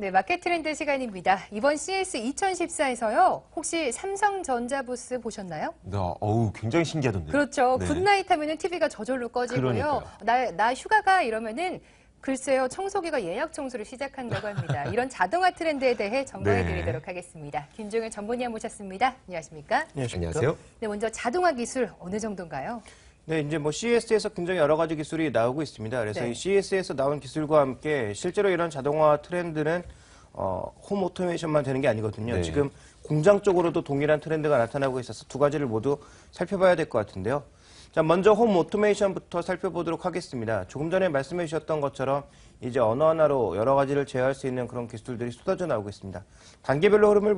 네, 마켓 트렌드 시간입니다. 이번 CES 2014에서요. 혹시 삼성전자 부스 보셨나요? 네, 굉장히 신기하던데요. 그렇죠. 네. 굿나잇 하면은 TV가 저절로 꺼지고요. 그러니까요. 나 휴가가 이러면은 글쎄요. 청소기가 예약 청소를 시작한다고 합니다. 이런 자동화 트렌드에 대해 점검해 드리도록 하겠습니다. 김종현 전문위원 모셨습니다. 안녕하십니까? 안녕하세요. 네, 먼저 자동화 기술 어느 정도인가요? 네, 이제 뭐 CES에서 굉장히 여러 가지 기술이 나오고 있습니다. 그래서 이 CES에서 나온 기술과 함께 실제로 이런 자동화 트렌드는 홈 오토메이션만 되는 게 아니거든요. 네. 지금 공장 쪽으로도 동일한 트렌드가 나타나고 있어서 두 가지를 모두 살펴봐야 될 것 같은데요. 자, 먼저 홈 오토메이션부터 살펴보도록 하겠습니다. 조금 전에 말씀해 주셨던 것처럼 이제 어느 하나로 여러 가지를 제어할 수 있는 그런 기술들이 쏟아져 나오고 있습니다. 단계별로 흐름을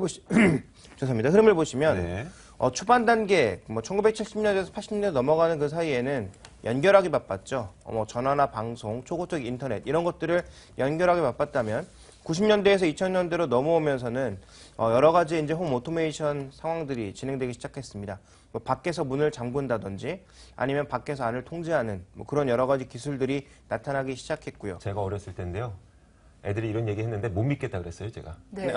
보시면 네. 초반 단계, 1970년대에서 80년대 넘어가는 그 사이에는 연결하기 바빴죠. 전화나 방송, 초고속 인터넷 이런 것들을 연결하기 바빴다면 90년대에서 2000년대로 넘어오면서는 여러 가지 이제 홈 오토메이션 상황들이 진행되기 시작했습니다. 밖에서 문을 잠근다든지 아니면 밖에서 안을 통제하는 그런 여러 가지 기술들이 나타나기 시작했고요. 제가 어렸을 때인데요. 애들이 이런 얘기 했는데 못 믿겠다 그랬어요, 제가. 네.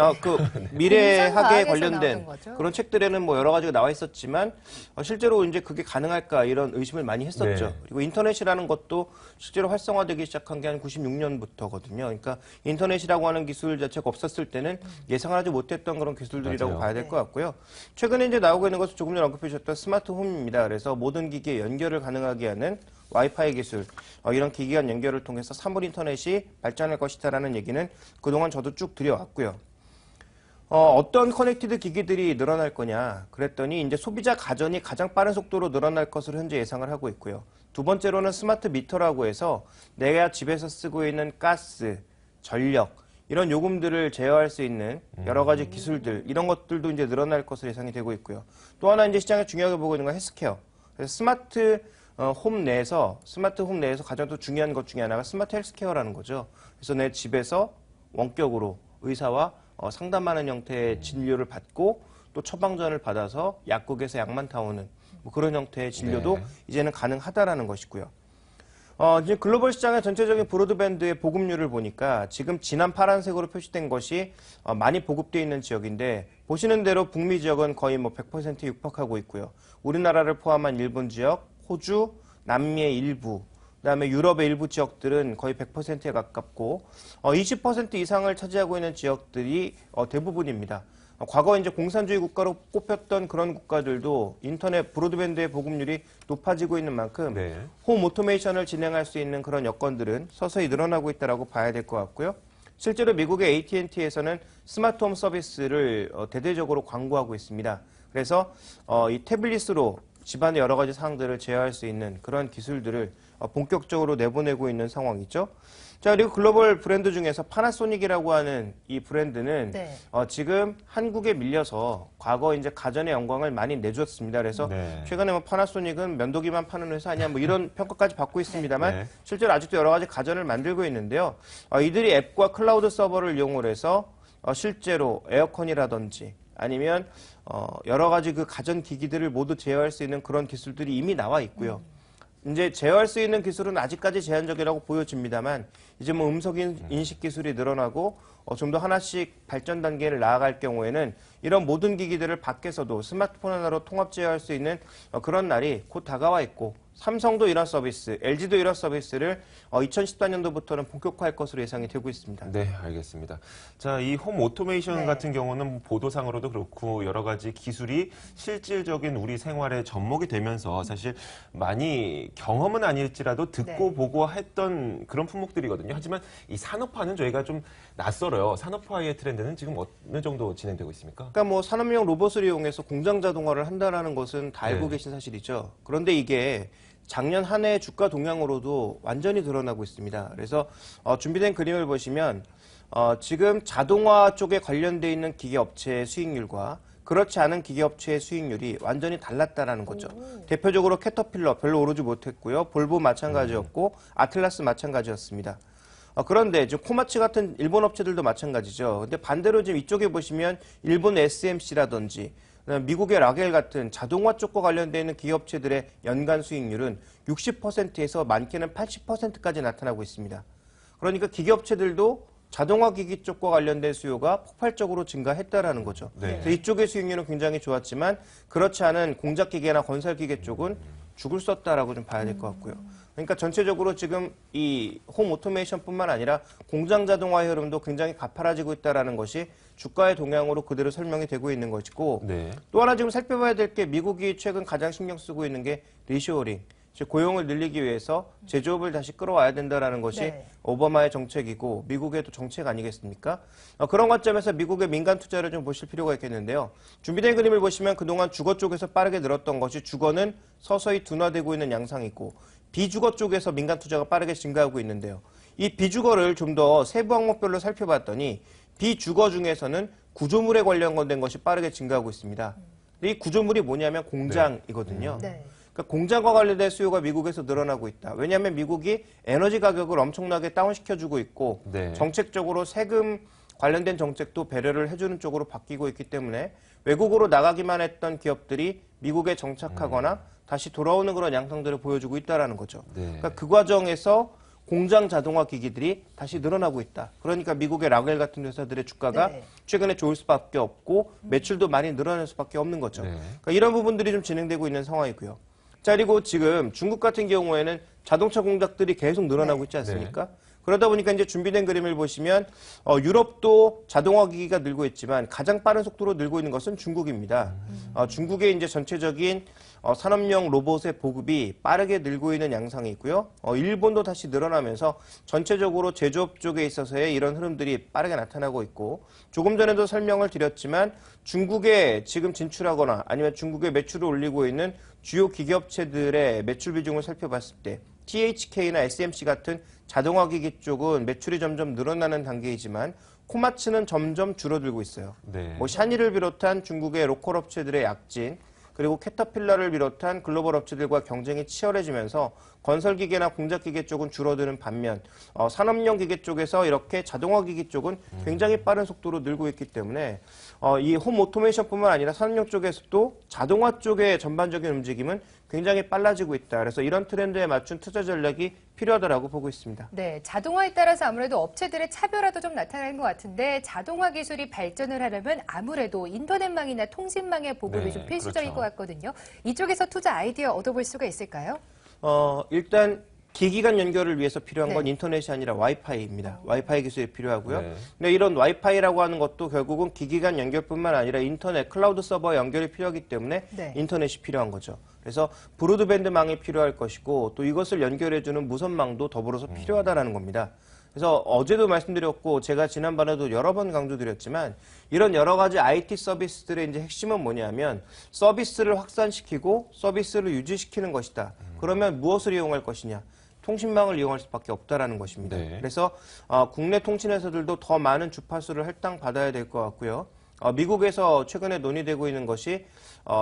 미래학에 공상과학에서 관련된 나오는 거죠? 그런 책들에는 여러 가지가 나와 있었지만 실제로 이제 그게 가능할까 이런 의심을 많이 했었죠. 네. 그리고 인터넷이라는 것도 실제로 활성화되기 시작한 게 한 96년부터거든요. 그러니까 인터넷이라고 하는 기술 자체가 없었을 때는 예상하지 못했던 그런 기술들이라고 맞아요. 봐야 될 것 같고요. 최근에 이제 나오고 있는 것은 조금 전에 언급해 주셨던 스마트 홈입니다. 그래서 모든 기기에 연결을 가능하게 하는 와이파이 기술, 이런 기기 간 연결을 통해서 사물 인터넷이 발전할 것이다라는 얘기는 그동안 저도 쭉 드려왔고요. 어떤 커넥티드 기기들이 늘어날 거냐 그랬더니 이제 소비자 가전이 가장 빠른 속도로 늘어날 것으로 현재 예상을 하고 있고요. 두 번째로는 스마트 미터라고 해서 내가 집에서 쓰고 있는 가스, 전력 이런 요금들을 제어할 수 있는 여러 가지 기술들 이런 것들도 이제 늘어날 것으로 예상이 되고 있고요. 또 하나 이제 시장에 중요하게 보고 있는 건 헬스케어. 그래서 스마트 홈 내에서 가장 또 중요한 것 중에 하나가 스마트 헬스케어라는 거죠. 그래서 내 집에서 원격으로 의사와 상담하는 형태의 진료를 받고 또 처방전을 받아서 약국에서 약만 타오는 그런 형태의 진료도 이제는 가능하다라는 것이고요. 이제 글로벌 시장의 전체적인 브로드밴드의 보급률을 보니까 지금 진한 파란색으로 표시된 것이 많이 보급되어 있는 지역인데 보시는 대로 북미 지역은 거의 100% 육박하고 있고요. 우리나라를 포함한 일본 지역, 호주, 남미의 일부, 그다음에 유럽의 일부 지역들은 거의 100%에 가깝고 20% 이상을 차지하고 있는 지역들이 대부분입니다. 과거 이제 공산주의 국가로 꼽혔던 그런 국가들도 인터넷 브로드밴드의 보급률이 높아지고 있는 만큼 홈 오토메이션을 진행할 수 있는 그런 여건들은 서서히 늘어나고 있다고 봐야 될 것 같고요. 실제로 미국의 AT&T에서는 스마트홈 서비스를 대대적으로 광고하고 있습니다. 그래서 이 태블릿으로 집안의 여러 가지 사항들을 제어할 수 있는 그런 기술들을 본격적으로 내보내고 있는 상황이죠. 자, 그리고 글로벌 브랜드 중에서 파나소닉이라고 하는 이 브랜드는 지금 한국에 밀려서 과거 이제 가전의 영광을 많이 내주었습니다. 그래서 최근에 파나소닉은 면도기만 파는 회사 아니야 이런 평가까지 받고 있습니다만 실제로 아직도 여러 가지 가전을 만들고 있는데요. 이들이 앱과 클라우드 서버를 이용을 해서 실제로 에어컨이라든지 아니면 여러 가지 그 가전 기기들을 모두 제어할 수 있는 그런 기술들이 이미 나와 있고요. 이제 제어할 수 있는 기술은 아직까지 제한적이라고 보여집니다만 이제 음성 인식 기술이 늘어나고 좀 더 하나씩 발전 단계를 나아갈 경우에는 이런 모든 기기들을 밖에서도 스마트폰 하나로 통합 제어할 수 있는 그런 날이 곧 다가와 있고 삼성도 이런 서비스, LG도 이런 서비스를 2014년도부터는 본격화할 것으로 예상이 되고 있습니다. 네, 알겠습니다. 자, 이 홈 오토메이션 같은 경우는 보도상으로도 그렇고 여러 가지 기술이 실질적인 우리 생활에 접목이 되면서 사실 많이 경험은 아닐지라도 듣고 보고 했던 그런 품목들이거든요. 하지만 이 산업화는 저희가 좀 낯설어요. 산업화의 트렌드는 지금 어느 정도 진행되고 있습니까? 그러니까 산업용 로봇을 이용해서 공장 자동화를 한다는 것은 다 알고 계신 사실이죠. 그런데 이게 작년 한 해 주가 동향으로도 완전히 드러나고 있습니다. 그래서 준비된 그림을 보시면 지금 자동화 쪽에 관련돼 있는 기계업체의 수익률과 그렇지 않은 기계업체의 수익률이 완전히 달랐다라는 거죠. 대표적으로 캐터필러 별로 오르지 못했고요. 볼보 마찬가지였고 아틀라스 마찬가지였습니다. 그런데 지금 코마치 같은 일본 업체들도 마찬가지죠. 근데 반대로 지금 이쪽에 보시면 일본 SMC라든지 미국의 라겔 같은 자동화 쪽과 관련되어 있는 기업체들의 연간 수익률은 60%에서 많게는 80%까지 나타나고 있습니다. 그러니까 기계업체들도 자동화 기기 쪽과 관련된 수요가 폭발적으로 증가했다라는 거죠. 네. 그래서 이쪽의 수익률은 굉장히 좋았지만 그렇지 않은 공작 기계나 건설 기계 쪽은 죽을 수 없다라고 좀 봐야 될 것 같고요. 그러니까 전체적으로 지금 이 홈 오토메이션뿐만 아니라 공장 자동화의 흐름도 굉장히 가파라지고 있다라는 것이 주가의 동향으로 그대로 설명이 되고 있는 것이고 네. 또 하나 지금 살펴봐야 될 게 미국이 최근 가장 신경 쓰고 있는 게 리쇼어링, 즉 고용을 늘리기 위해서 제조업을 다시 끌어와야 된다라는 것이 네. 오바마의 정책이고 미국의 또 정책 아니겠습니까? 그런 관점에서 미국의 민간 투자를 좀 보실 필요가 있겠는데요. 준비된 그림을 보시면 그동안 주거 쪽에서 빠르게 늘었던 것이 주거는 서서히 둔화되고 있는 양상이고 비주거 쪽에서 민간 투자가 빠르게 증가하고 있는데요. 이 비주거를 좀 더 세부 항목별로 살펴봤더니 비주거 중에서는 구조물에 관련된 것이 빠르게 증가하고 있습니다. 근데 이 구조물이 뭐냐면 공장이거든요. 네. 그러니까 공장과 관련된 수요가 미국에서 늘어나고 있다. 왜냐하면 미국이 에너지 가격을 엄청나게 다운시켜주고 있고 네. 정책적으로 세금 관련된 정책도 배려를 해주는 쪽으로 바뀌고 있기 때문에 외국으로 나가기만 했던 기업들이 미국에 정착하거나 다시 돌아오는 그런 양상들을 보여주고 있다는 거죠. 네. 그러니까 그 과정에서 공장 자동화 기기들이 다시 늘어나고 있다. 그러니까 미국의 라겔 같은 회사들의 주가가 네. 최근에 좋을 수밖에 없고 매출도 많이 늘어날 수밖에 없는 거죠. 네. 그러니까 이런 부분들이 좀 진행되고 있는 상황이고요. 자, 그리고 지금 중국 같은 경우에는 자동차 공장들이 계속 늘어나고 네. 있지 않습니까? 그러다 보니까 이제 준비된 그림을 보시면 유럽도 자동화 기기가 늘고 있지만 가장 빠른 속도로 늘고 있는 것은 중국입니다. 중국의 이제 전체적인 산업용 로봇의 보급이 빠르게 늘고 있는 양상이 있고요. 일본도 다시 늘어나면서 전체적으로 제조업 쪽에 있어서의 이런 흐름들이 빠르게 나타나고 있고 조금 전에도 설명을 드렸지만 중국에 지금 진출하거나 아니면 중국에 매출을 올리고 있는 주요 기계업체들의 매출 비중을 살펴봤을 때 THK나 SMC 같은 자동화 기기 쪽은 매출이 점점 늘어나는 단계이지만 코마츠는 점점 줄어들고 있어요. 네. 뭐 샤니를 비롯한 중국의 로컬 업체들의 약진, 그리고 캐터필러를 비롯한 글로벌 업체들과 경쟁이 치열해지면서 건설기계나 공작기계 쪽은 줄어드는 반면 산업용 기계 쪽에서 이렇게 자동화 기기 쪽은 굉장히 빠른 속도로 늘고 있기 때문에 이 홈 오토메이션뿐만 아니라 산업용 쪽에서도 자동화 쪽의 전반적인 움직임은 굉장히 빨라지고 있다. 그래서 이런 트렌드에 맞춘 투자 전략이 필요하다라고 보고 있습니다. 네, 자동화에 따라서 아무래도 업체들의 차별화도 좀 나타나는 것 같은데 자동화 기술이 발전을 하려면 아무래도 인터넷망이나 통신망의 보급이 네, 좀 필수적인 그렇죠. 것 같거든요. 이쪽에서 투자 아이디어 얻어볼 수가 있을까요? 일단 기기 간 연결을 위해서 필요한 건 네. 인터넷이 아니라 와이파이입니다. 와이파이 기술이 필요하고요. 네. 근데 이런 와이파이라고 하는 것도 결국은 기기 간 연결뿐만 아니라 인터넷, 클라우드 서버 연결이 필요하기 때문에 네. 인터넷이 필요한 거죠. 그래서 브로드밴드망이 필요할 것이고 또 이것을 연결해주는 무선망도 더불어서 필요하다는 겁니다. 그래서 어제도 말씀드렸고 제가 지난번에도 여러 번 강조드렸지만 이런 여러 가지 IT 서비스들의 이제 핵심은 뭐냐면 서비스를 확산시키고 서비스를 유지시키는 것이다. 그러면 무엇을 이용할 것이냐? 통신망을 이용할 수밖에 없다라는 것입니다. 네. 그래서 국내 통신회사들도 더 많은 주파수를 할당받아야 될 것 같고요. 미국에서 최근에 논의되고 있는 것이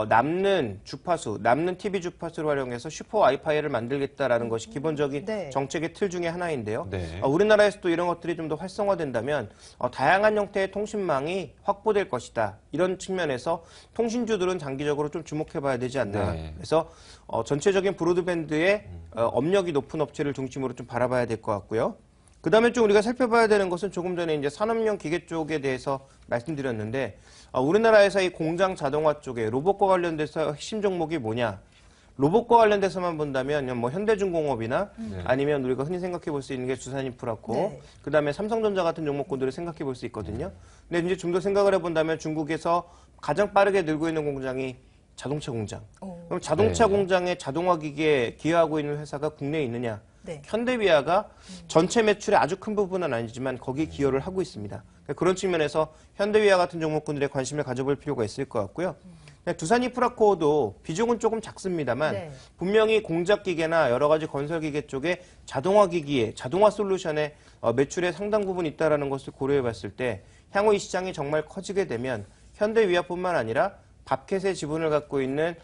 남는 주파수, 남는 TV 주파수를 활용해서 슈퍼 와이파이를 만들겠다라는 것이 기본적인 네. 정책의 틀 중에 하나인데요. 네. 우리나라에서도 이런 것들이 좀 더 활성화된다면 다양한 형태의 통신망이 확보될 것이다. 이런 측면에서 통신주들은 장기적으로 좀 주목해봐야 되지 않나. 네. 그래서 전체적인 브로드밴드의 업력이 높은 업체를 중심으로 좀 바라봐야 될 것 같고요. 그 다음에 좀 우리가 살펴봐야 되는 것은 조금 전에 이제 산업용 기계 쪽에 대해서 말씀드렸는데, 우리나라에서 이 공장 자동화 쪽에 로봇과 관련돼서 핵심 종목이 뭐냐? 로봇과 관련돼서만 본다면 뭐 현대중공업이나 아니면 우리가 흔히 생각해 볼 수 있는 게 두산인프라코, 네. 그 다음에 삼성전자 같은 종목군들을 생각해 볼 수 있거든요. 근데 이제 좀 더 생각을 해본다면 중국에서 가장 빠르게 늘고 있는 공장이 자동차 공장. 그럼 자동차 네. 공장에 자동화 기기에 기여하고 있는 회사가 국내에 있느냐? 네. 현대비아가 전체 매출의 아주 큰 부분은 아니지만 거기에 기여를 하고 있습니다. 그러니까 그런 측면에서 현대비아 같은 종목군들의 관심을 가져볼 필요가 있을 것 같고요. 두산이프라코도 비중은 조금 작습니다만 네. 분명히 공작기계나 여러 가지 건설기계 쪽에 자동화 기기에 자동화 솔루션에 매출의 상당 부분 있다는 것을 고려해 봤을 때 향후 이 시장이 정말 커지게 되면 현대위아뿐만 아니라 밥켓의 지분을 갖고 있는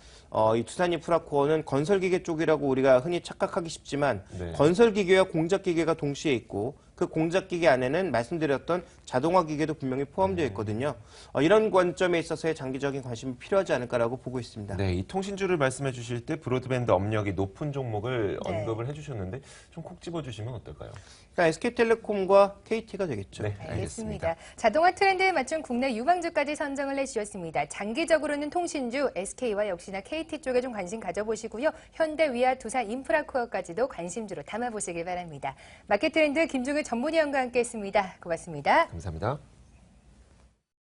이 두산이프라코어는 건설기계 쪽이라고 우리가 흔히 착각하기 쉽지만 네. 건설기계와 공작기계가 동시에 있고 그 공작기계 안에는 말씀드렸던 자동화 기계도 분명히 포함되어 있거든요. 이런 관점에 있어서의 장기적인 관심이 필요하지 않을까라고 보고 있습니다. 네, 이 통신주를 말씀해 주실 때 브로드밴드 업력이 높은 종목을 네. 언급을 해주셨는데 좀 콕 집어주시면 어떨까요? 그러니까 SK텔레콤과 KT가 되겠죠. 네, 알겠습니다. 자동화 트렌드에 맞춘 국내 유망주까지 선정을 해주셨습니다. 장기적으로는 통신주, SK와 역시나 KT 쪽에 좀 관심 가져보시고요. 현대, 위아, 두산, 인프라코어까지도 관심주로 담아보시길 바랍니다. 마켓 트렌드 김종일 전문위원과 함께했습니다. 고맙습니다. 감사합니다.